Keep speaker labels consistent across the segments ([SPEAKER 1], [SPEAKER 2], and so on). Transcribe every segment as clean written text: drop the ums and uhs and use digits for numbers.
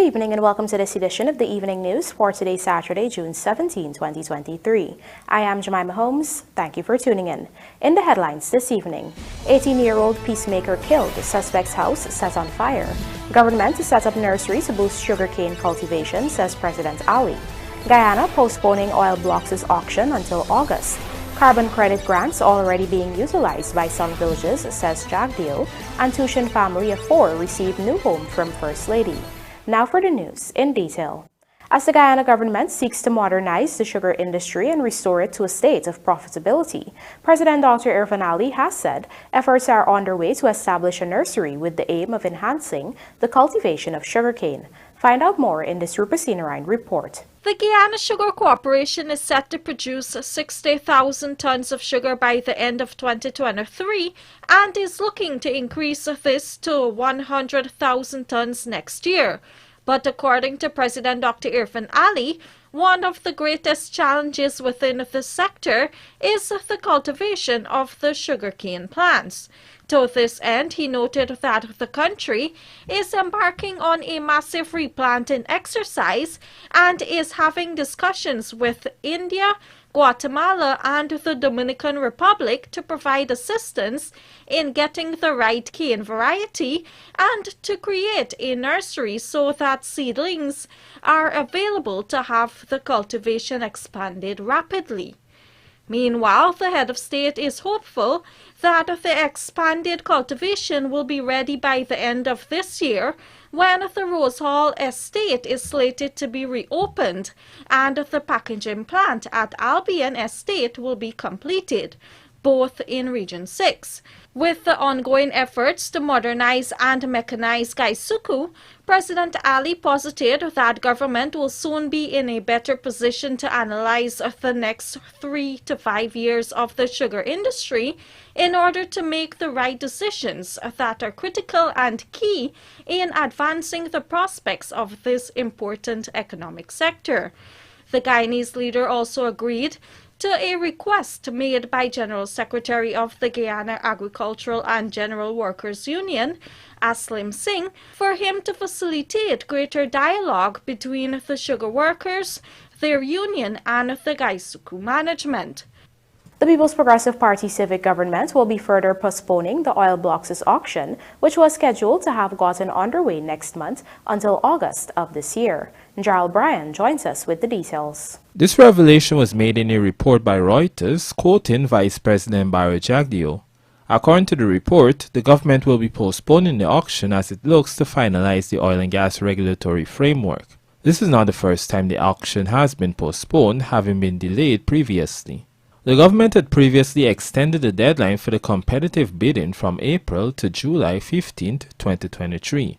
[SPEAKER 1] evening and welcome to this edition of the Evening News for today, Saturday, June 17, 2023. I am Jemima Holmes. Thank you for tuning in. In the headlines this evening, 18-year-old Peacemaker killed, suspect's house set on fire. Government to set up nursery to boost sugarcane cultivation, says President Ali. Guyana postponing oil blocks' auction until August. Carbon credit grants already being utilized by some villages, says JAGDEO, and TUSCHEN family of 4 received new home from First Lady. Now for the news in detail. As the Guyana government seeks to modernize the sugar industry and restore it to a state of profitability, President Dr. Irfaan Ali has said efforts are underway to establish a nursery with the aim of enhancing the cultivation of sugarcane. Find out more in this Rupasina report.
[SPEAKER 2] The Guyana Sugar Corporation is set to produce 60,000 tons of sugar by the end of 2023 and is looking to increase this to 100,000 tons next year. But according to President Dr. Irfaan Ali, one of the greatest challenges within the sector is the cultivation of the sugarcane plants. To this end, he noted that the country is embarking on a massive replanting exercise and is having discussions with India, Guatemala, and the Dominican Republic to provide assistance in getting the right cane variety and to create a nursery so that seedlings are available to have the cultivation expanded rapidly. Meanwhile, the head of state is hopeful that the expanded cultivation will be ready by the end of this year when the Rose Hall estate is slated to be reopened and the packaging plant at Albion Estate will be completed, both in Region 6. With the ongoing efforts to modernize and mechanize Gaisuku, President Ali posited that government will soon be in a better position to analyze the next 3 to 5 years of the sugar industry in order to make the right decisions that are critical and key in advancing the prospects of this important economic sector. The Guyanese leader also agreed to a request made by General Secretary of the Guyana Agricultural and General Workers Union, Aslim Singh, for him to facilitate greater dialogue between the sugar workers, their union, and the Gaisuku management.
[SPEAKER 1] The People's Progressive Party civic government will be further postponing the oil blocks' auction, which was scheduled to have gotten underway next month until August of this year. Gerald Bryan joins us with the details.
[SPEAKER 3] This revelation was made in a report by Reuters, quoting Vice President JAGDEO. According to the report, the government will be postponing the auction as it looks to finalize the oil and gas regulatory framework. This is not the first time the auction has been postponed, having been delayed previously. The government had previously extended the deadline for the competitive bidding from April to July 15, 2023.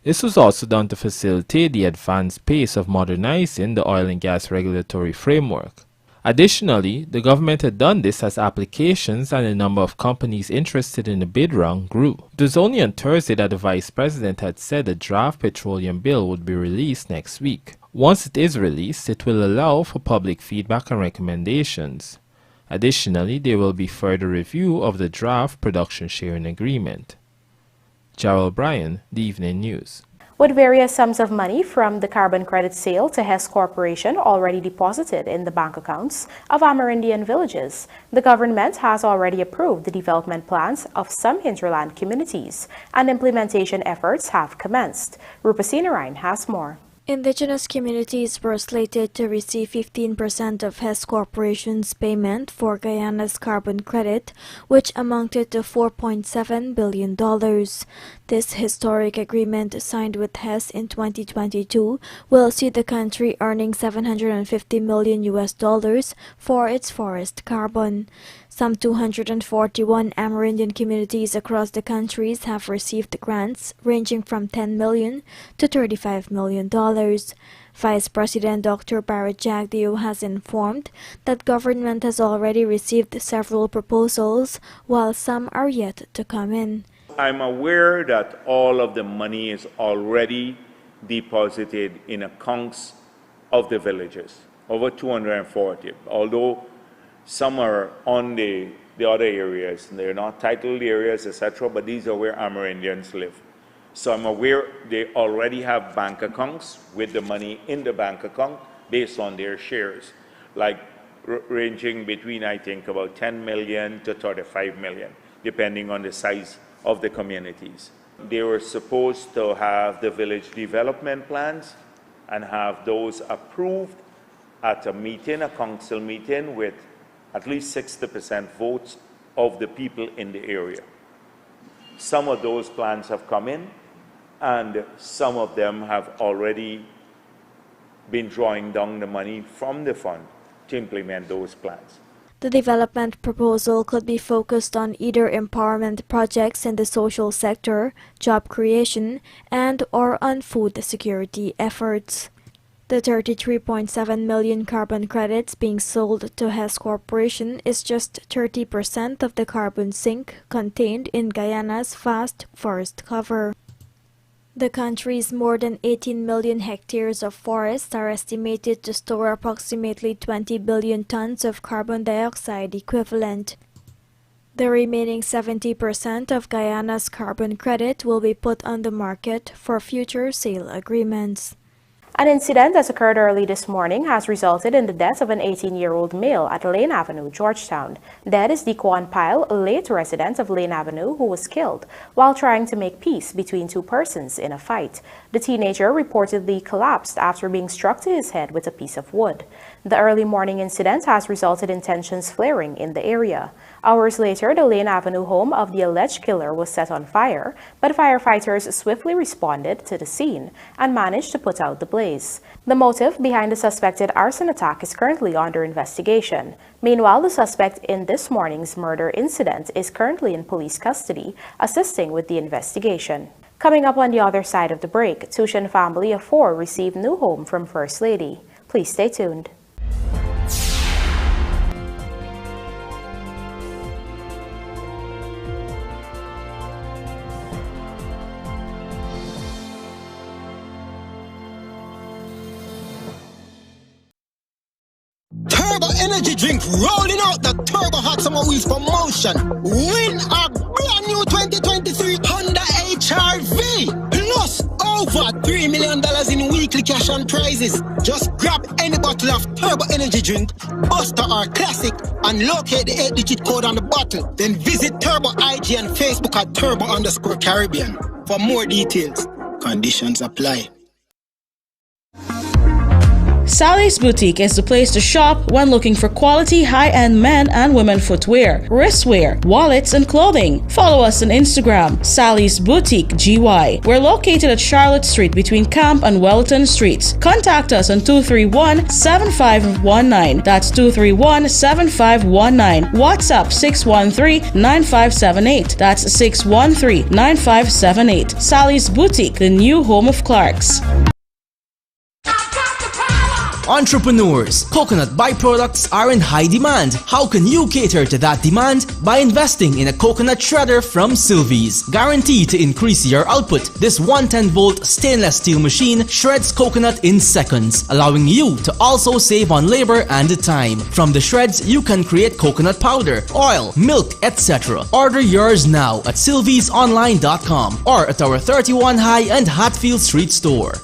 [SPEAKER 3] This was also done to facilitate the advanced pace of modernizing the oil and gas regulatory framework. Additionally, the government had done this as applications and the number of companies interested in the bid round grew. It was only on Thursday that the Vice President had said the draft petroleum bill would be released next week. Once it is released, it will allow for public feedback and recommendations. Additionally, there will be further review of the draft production sharing agreement. Gerald Bryan, The Evening News.
[SPEAKER 1] With various sums of money from the carbon credit sale to Hess Corporation already deposited in the bank accounts of Amerindian villages, the government has already approved the development plans of some hinterland communities, and implementation efforts have commenced. Rupasina has more.
[SPEAKER 4] Indigenous communities were slated to receive 15% of Hess Corporation's payment for Guyana's carbon credit, which amounted to $4.7 billion. This historic agreement signed with Hess in 2022 will see the country earning $750 million for its forest carbon. Some 241 Amerindian communities across the countries have received grants ranging from $10 million to $35 million. Vice President Dr. JAGDEO has informed that government has already received several proposals, while some are yet to come in.
[SPEAKER 5] I'm aware that all of the money is already deposited in accounts of the villages, over 240, although some are on the other areas. They're not titled areas, etc., but these are where Amerindians live. So I'm aware they already have bank accounts with the money in the bank account based on their shares, like ranging between, I think, about 10 million to 35 million, depending on the size of the communities. They were supposed to have the village development plans and have those approved at a meeting, a council meeting, with at least 60% votes of the people in the area. Some of those plans have come in, and some of them have already been drawing down the money from the fund to implement those plans.
[SPEAKER 4] The development proposal could be focused on either empowerment projects in the social sector, job creation, and/or on food security efforts. The 33.7 million carbon credits being sold to Hess Corporation is just 30% of the carbon sink contained in Guyana's vast forest cover. The country's more than 18 million hectares of forests are estimated to store approximately 20 billion tons of carbon dioxide equivalent. The remaining 70% of Guyana's carbon credit will be put on the market for future sale agreements.
[SPEAKER 1] An incident that occurred early this morning has resulted in the death of an 18-year-old male at Lane Avenue, Georgetown. Dead is Dequan Pyle, a late resident of Lane Avenue, who was killed while trying to make peace between two persons in a fight. The teenager reportedly collapsed after being struck to his head with a piece of wood. The early morning incident has resulted in tensions flaring in the area. Hours later, the Lane Avenue home of the alleged killer was set on fire, but firefighters swiftly responded to the scene and managed to put out the blaze. The motive behind the suspected arson attack is currently under investigation. Meanwhile, the suspect in this morning's murder incident is currently in police custody, assisting with the investigation. Coming up on the other side of the break, TUSCHEN family of 4 received new home from First Lady. Please stay tuned.
[SPEAKER 6] Turbo energy drink rolling out the Turbo Hot Summer Wheels promotion. Win a brand new 2023 Honda HR-V plus over $3 million in weekly cash and prizes. Just grab any bottle of Turbo energy drink, Buster or Classic, and locate the 8-digit code on the bottle. Then visit Turbo IG and Facebook at Turbo_Caribbean for more details. Conditions apply.
[SPEAKER 7] Sally's Boutique is the place to shop when looking for quality high-end men and women footwear, wristwear, wallets, and clothing. Follow us on Instagram, Sally's Boutique GY. We're located at Charlotte Street between Camp and Wellington Streets. Contact us on 231-7519. That's 231-7519. WhatsApp 613-9578. That's 613-9578. Sally's Boutique, the new home of Clark's.
[SPEAKER 8] Entrepreneurs, coconut byproducts are in high demand. How can you cater to that demand? By investing in a coconut shredder from Sylvie's. Guaranteed to increase your output, this 110-volt stainless steel machine shreds coconut in seconds, allowing you to also save on labor and time. From the shreds, you can create coconut powder, oil, milk, etc. Order yours now at sylviesonline.com or at our 31 High and Hatfield Street store.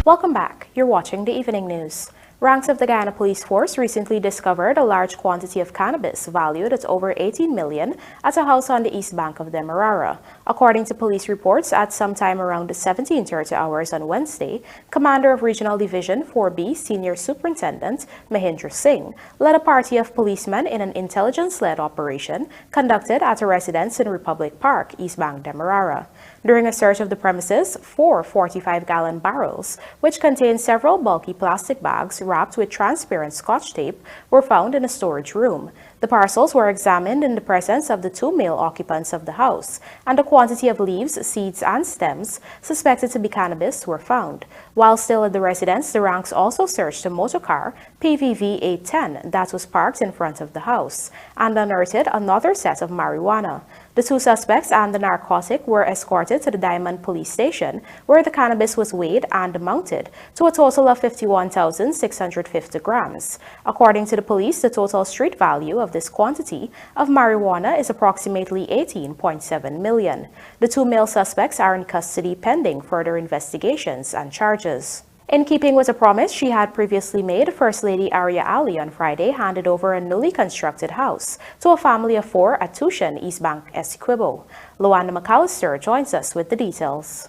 [SPEAKER 1] Welcome back. You're watching the evening news. Ranks of the Guyana Police Force recently discovered a large quantity of cannabis valued at over 18 million at a house on the east bank of Demerara. According to police reports, at sometime around 17:30 hours on Wednesday, Commander of Regional Division 4B Senior Superintendent Mahindra Singh led a party of policemen in an intelligence-led operation conducted at a residence in Republic Park, East Bank, Demerara. During a search of the premises, 4 45-gallon barrels, which contained several bulky plastic bags wrapped with transparent scotch tape, were found in a storage room. The The parcels were examined in the presence of the 2 male occupants of the house, and a quantity of leaves, seeds, and stems suspected to be cannabis were found. While still at the residence, the ranks also searched a motorcar, PVV 810, that was parked in front of the house, and unearthed another set of marijuana. The 2 suspects and the narcotic were escorted to the Diamond Police Station, where the cannabis was weighed and mounted to a total of 51,650 grams. According to the police, the total street value of this quantity of marijuana is approximately 18.7 million. The 2 male suspects are in custody pending further investigations and charges. In keeping with a promise she had previously made, First Lady Arya Ali on Friday handed over a newly constructed house to a family of 4 at TUSCHEN, East Bank, Essequibo. Luanda McAllister joins us with the details.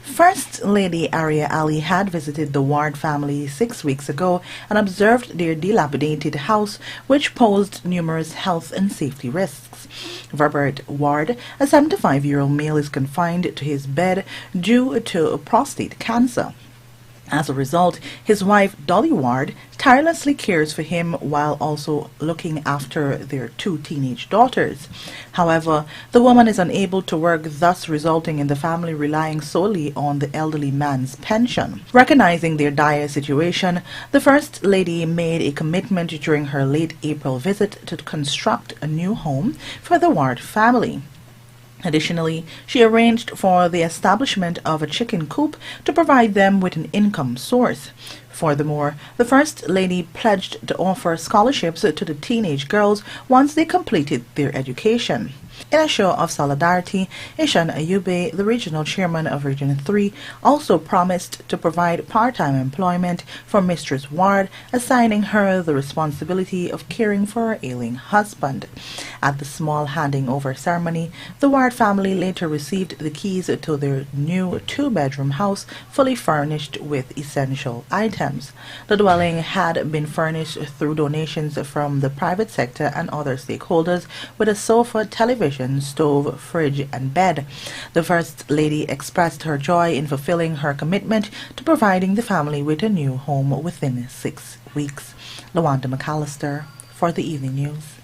[SPEAKER 9] First Lady Arya Ali had visited the Ward family 6 weeks ago and observed their dilapidated house, which posed numerous health and safety risks. Robert Ward, a 75-year-old male, is confined to his bed due to prostate cancer. As a result, his wife, Dolly Ward, tirelessly cares for him while also looking after their 2 teenage daughters. However, the woman is unable to work, thus resulting in the family relying solely on the elderly man's pension. Recognizing their dire situation, the First Lady made a commitment during her late April visit to construct a new home for the Ward family. Additionally, she arranged for the establishment of a chicken coop to provide them with an income source. Furthermore, the First Lady pledged to offer scholarships to the teenage girls once they completed their education. In a show of solidarity, Ishan Ayube, the regional chairman of Region 3, also promised to provide part-time employment for Mistress Ward, assigning her the responsibility of caring for her ailing husband. At the small handing over ceremony, the Ward family later received the keys to their new 2-bedroom house, fully furnished with essential items. The dwelling had been furnished through donations from the private sector and other stakeholders, with a sofa, television, stove, fridge, and bed. The First Lady expressed her joy in fulfilling her commitment to providing the family with a new home within 6 weeks. Luanda McAllister for the Evening News.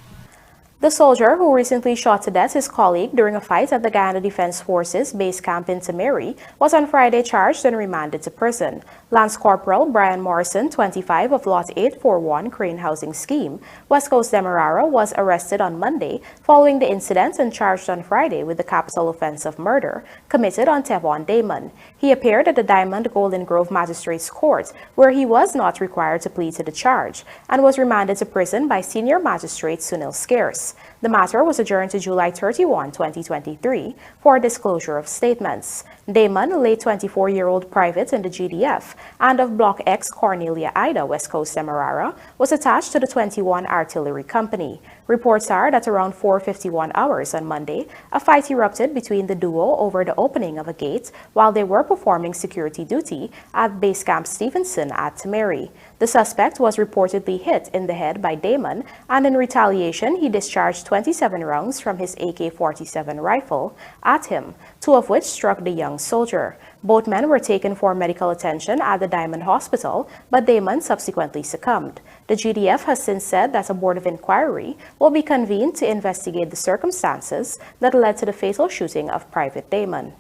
[SPEAKER 1] The soldier who recently shot to death his colleague during a fight at the Guyana Defense Forces base camp in Demerara was on Friday charged and remanded to prison. Lance Corporal Brian Morrison, 25, of Lot 841 Crane Housing Scheme, West Coast Demerara, was arrested on Monday following the incident and charged on Friday with the capital offense of murder committed on Tevon Damon. He appeared at the Diamond Golden Grove Magistrates Court, where he was not required to plead to the charge, and was remanded to prison by Senior Magistrate Sunil Scarce. The matter was adjourned to July 31, 2023 for disclosure of statements. Damon, a late 24-year-old private in the GDF and of Block X Cornelia Ida, West Coast Demerara, was attached to the 21 Artillery Company. Reports are that around 4:51 hours on Monday, a fight erupted between the duo over the opening of a gate while they were performing security duty at Base Camp Stevenson at Demerara. The suspect was reportedly hit in the head by Damon, and in retaliation, he discharged 27 rounds from his AK-47 rifle at him, 2 of which struck the young soldier. Both men were taken for medical attention at the Diamond Hospital, but Damon subsequently succumbed. The GDF has since said that a board of inquiry will be convened to investigate the circumstances that led to the fatal shooting of Private Damon.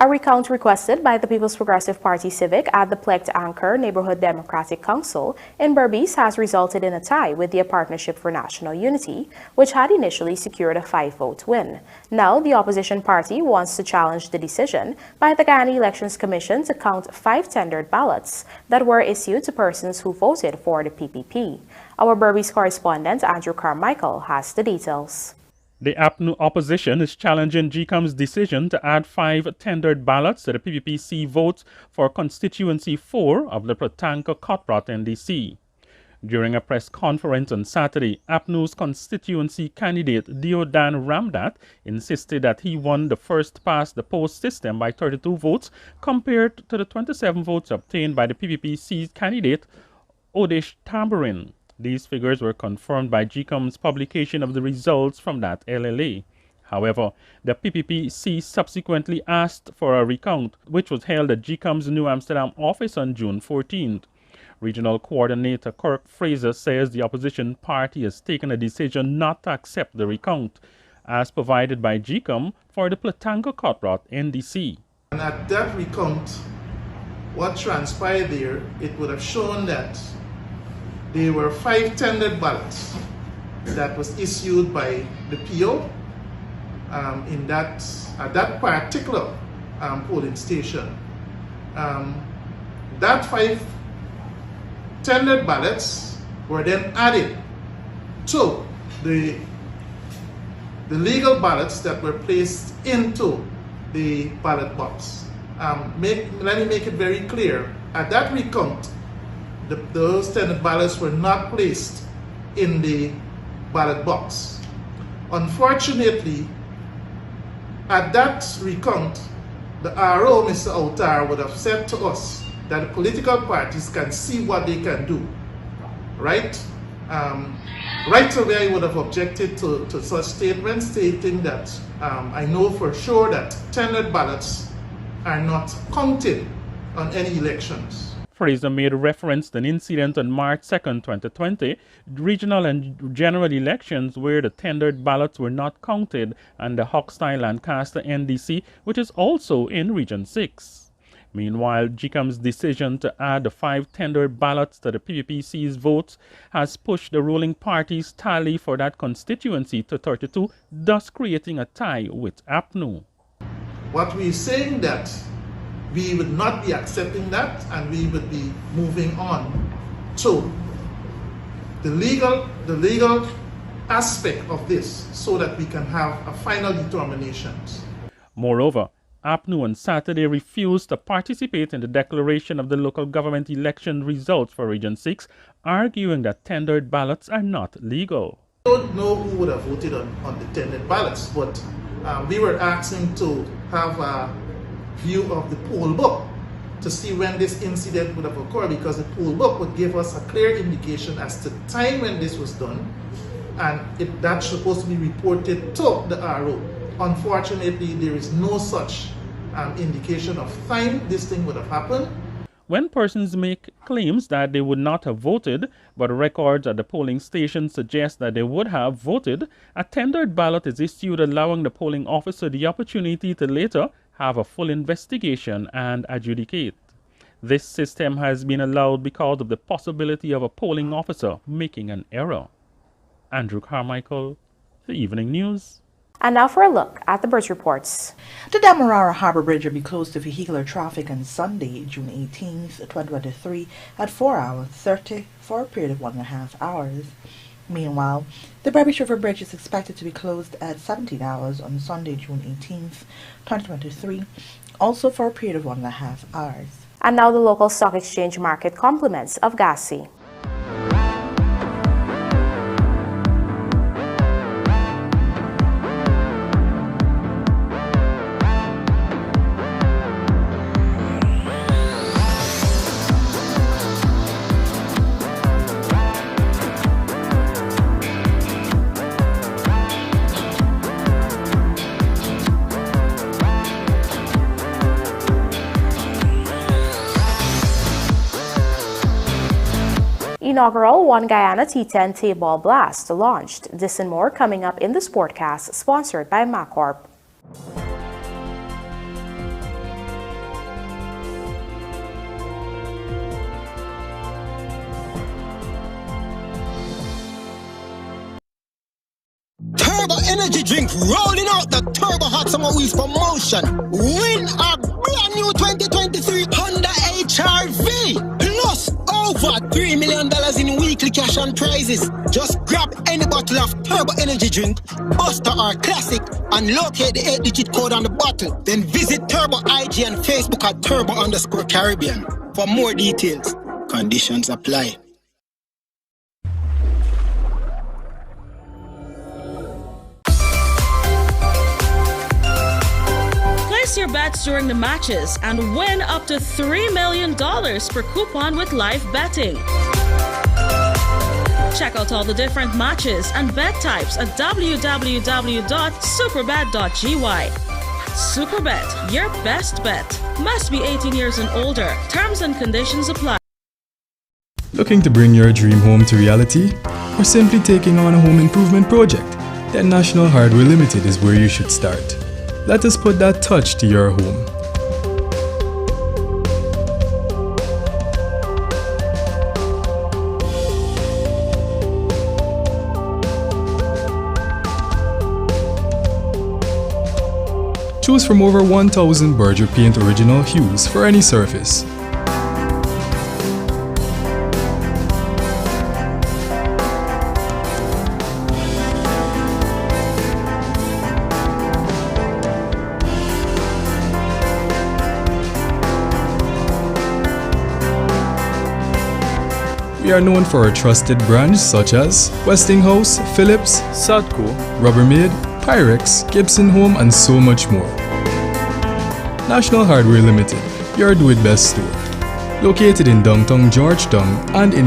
[SPEAKER 1] A recount requested by the People's Progressive Party Civic at the Plecht Anchor Neighborhood Democratic Council in Berbice has resulted in a tie with the Partnership for National Unity, which had initially secured a 5-vote win. Now, the opposition party wants to challenge the decision by the Guyana Elections Commission to count 5 tendered ballots that were issued to persons who voted for the PPP. Our Berbice correspondent Andrew Carmichael has the details.
[SPEAKER 10] The APNU opposition is challenging GCOM's decision to add 5 tendered ballots to the PPPC votes for Constituency 4 of the Pratanka-Cotprot NDC. During a press conference on Saturday, APNU's constituency candidate Deodan Ramdat insisted that he won the first past the post system by 32 votes compared to the 27 votes obtained by the PPPC candidate Odish Tambourine. These figures were confirmed by GCOM's publication of the results from that LLA. However, the PPPC subsequently asked for a recount, which was held at GCOM's New Amsterdam office on June 14th. Regional Coordinator Kirk Fraser says the opposition party has taken a decision not to accept the recount, as provided by GCOM for the Platango Cotrot NDC.
[SPEAKER 11] And at that recount, what transpired there, it would have shown that there were 5 tendered ballots that was issued by the PO at that particular polling station. That 5 tendered ballots were then added to the legal ballots that were placed into the ballot box. Let me make it very clear. At that recount, those tendered ballots were not placed in the ballot box. Unfortunately, at that recount, the RO, Mr. Autar, would have said to us that the political parties can see what they can do, right? Right away, I would have objected to such statements, stating that I know for sure that tendered ballots are not counted on any elections.
[SPEAKER 10] Fraser made reference to an incident on March 2nd, 2020, regional and general elections where the tendered ballots were not counted and the hostile Lancaster NDC, which is also in Region 6. Meanwhile, GCOM's decision to add the 5 tendered ballots to the PPPC's votes has pushed the ruling party's tally for that constituency to 32, thus creating a tie with APNU.
[SPEAKER 11] What we're saying that we would not be accepting that, and we would be moving on to the legal aspect of this so that we can have a final determination.
[SPEAKER 10] Moreover, APNU on Saturday refused to participate in the declaration of the local government election results for Region 6, arguing that tendered ballots are not legal.
[SPEAKER 11] I don't know who would have voted on the tendered ballots, but we were asking to have a view of the poll book to see when this incident would have occurred, because the poll book would give us a clear indication as to the time when this was done, and that's supposed to be reported to the RO. Unfortunately, there is no such indication of time this thing would have happened.
[SPEAKER 10] When persons make claims that they would not have voted, but records at the polling station suggest that they would have voted, a tendered ballot is issued, allowing the polling officer the opportunity to later have a full investigation and adjudicate. This system has been allowed because of the possibility of a polling officer making an error. Andrew Carmichael, The Evening News.
[SPEAKER 1] And now for a look at the bridge reports.
[SPEAKER 9] The Demerara Harbour Bridge will be closed to vehicular traffic on Sunday, June 18th, 2023 at 4:30 for a period of 1.5 hours. Meanwhile, the Berbice River Bridge is expected to be closed at 17 hours on Sunday, June 18th, 2023, also for a period of 1.5 hours.
[SPEAKER 1] And now the local stock exchange market compliments of GASI. Inaugural One Guyana T10 T-Ball Blast launched. This and more coming up in the Sportcast, sponsored by MacCorp.
[SPEAKER 6] Turbo Energy Drink rolling out the Turbo Hot Summer Wheels promotion. Win a brand new 2023 Honda HR-V plus over $3 million in weekly cash and prizes. Just grab any bottle of Turbo Energy Drink, Buster or Classic, and locate the 8-digit code on the bottle. Then visit Turbo IG and Facebook at Turbo_Caribbean for more details. Conditions apply.
[SPEAKER 7] Place your bets during the matches and win up to $3 million per coupon with live betting. Check out all the different matches and bet types at www.superbet.gy. Superbet, your best bet. Must be 18 years and older. Terms and conditions apply.
[SPEAKER 12] Looking to bring your dream home to reality? Or simply taking on a home improvement project? Then National Hardware Limited is where you should start. Let us put that touch to your home. Choose from over 1,000 Berger Paint original hues for any surface. We are known for our trusted brands such as Westinghouse, Philips, Sadco, Rubbermaid, Pyrex, Gibson Home, and so much more. National Hardware Limited, your do-it-best store. Located in downtown Georgetown and in